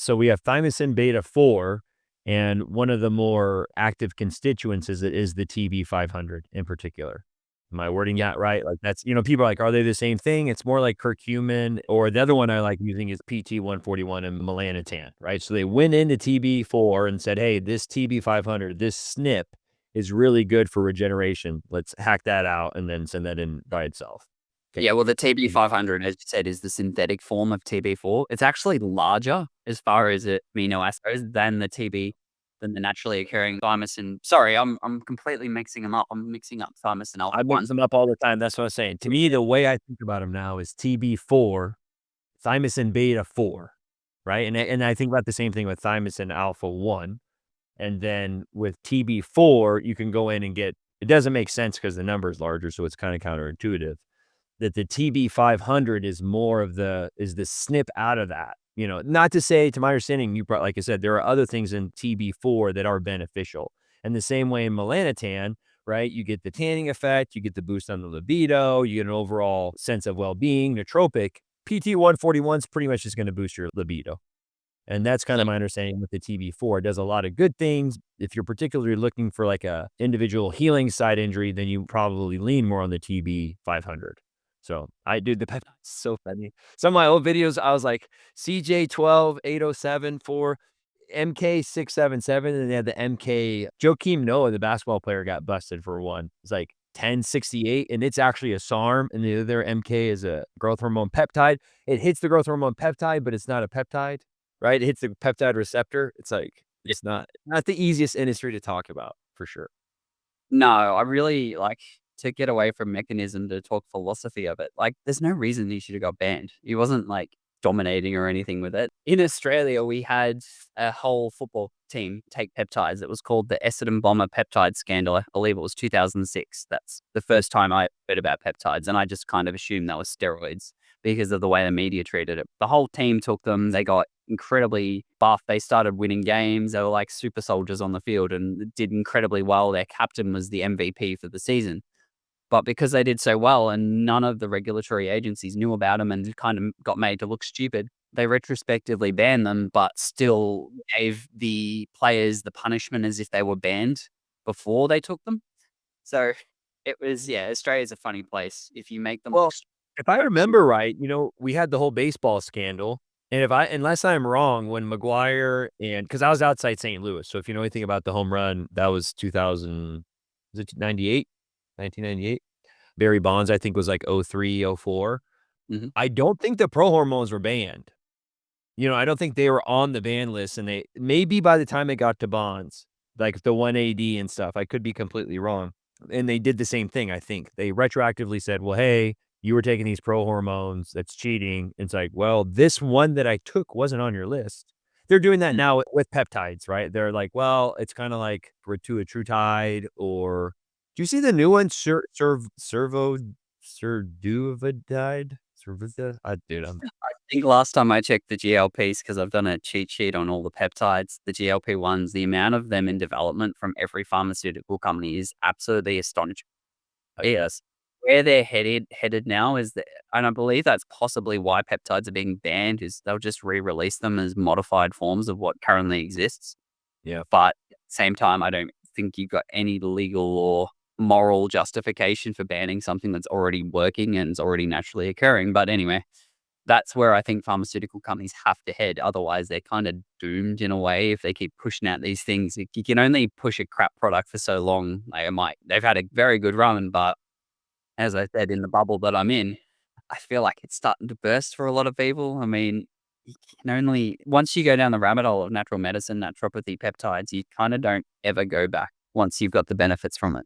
So we have thymosin beta 4, and one of the more active constituents is the TB500 in particular. Am I wording that right? Like that's, people are like, are they the same thing? It's more like curcumin, or the other one I like using is PT141 and melanotan, right? So they went into TB4 and said, hey, this TB500, this SNP is really good for regeneration. Let's hack that out and then send that in by itself. Okay. Yeah, well, the TB500, as you said, is the synthetic form of TB4. It's actually larger as far as amino acids than the naturally occurring thymosin. Sorry, I'm completely mixing them up. I'm mixing up thymosin alpha I mix 1. them up all the time. That's what I was saying. To me, the way I think about them now is TB4, thymosin beta 4, right? And I think about the same thing with thymosin alpha 1. And then with TB4, you can go in and get, it doesn't make sense because the number is larger, so it's kind of counterintuitive, that the TB500 is more of the SNP out of that. Not to say, to my understanding, like I said, there are other things in TB4 that are beneficial. And the same way in melanotan, right? You get the tanning effect, you get the boost on the libido, you get an overall sense of well-being, nootropic. PT141 is pretty much just going to boost your libido. And that's kind of my understanding with the TB4. It does a lot of good things. If you're particularly looking for like a individual healing side injury, then you probably lean more on the TB500. So the peptides so funny. Some of my old videos, I was like CJ12807 for MK677, and they had the MK. Joakim Noah, the basketball player, got busted for one. It's like 1068, and it's actually a SARM, and the other MK is a growth hormone peptide. It hits the growth hormone peptide, but it's not a peptide, right? It hits the peptide receptor. It's like, it's not the easiest industry to talk about, for sure. No, I really like to get away from mechanism to talk philosophy of it. Like, there's no reason he should have got banned. He wasn't like dominating or anything with it. In Australia, we had a whole football team take peptides. It was called the Essendon Bomber peptide scandal. I believe it was 2006. That's the first time I heard about peptides, and I just kind of assumed that was steroids because of the way the media treated it. The whole team took them. They got incredibly buff. They started winning games. They were like super soldiers on the field and did incredibly well. Their captain was the MVP for the season. But because they did so well and none of the regulatory agencies knew about them and kind of got made to look stupid, they retrospectively banned them, but still gave the players the punishment as if they were banned before they took them. So it was, Australia's a funny place. If you make them, Well, if I remember right, we had the whole baseball scandal. And unless I'm wrong, when McGuire because I was outside St. Louis. So if you know anything about the home run, that was 2000, was it 98? 1998. Barry Bonds, I think, was like 03, 04. Mhm. I don't think the pro hormones were banned. I don't think they were on the ban list, and they maybe by the time it got to Bonds, like the 1AD and stuff, I could be completely wrong. And they did the same thing, I think. They retroactively said, well, hey, you were taking these pro hormones, that's cheating. It's like, well, this one that I took wasn't on your list. They're doing that now with peptides, right? They're like, well, it's kind of like rituatrutide, or do you see the new one, servoduvadide? Dude, I think last time I checked the GLPs, because I've done a cheat sheet on all the peptides, the GLP-1s, the amount of them in development from every pharmaceutical company is absolutely astonishing. Yes. Where they're headed now is that, and I believe that's possibly why peptides are being banned, is they'll just re-release them as modified forms of what currently exists. yeah. But at the same time, I don't think you've got any legal or moral justification for banning something that's already working and is already naturally occurring. But anyway, that's where I think pharmaceutical companies have to head. Otherwise, they're kind of doomed in a way if they keep pushing out these things. You can only push a crap product for so long. They've had a very good run, but as I said, in the bubble that I'm in, I feel like it's starting to burst for a lot of people. I mean, you can only, once you go down the rabbit hole of natural medicine, naturopathy, peptides, you kind of don't ever go back once you've got the benefits from it.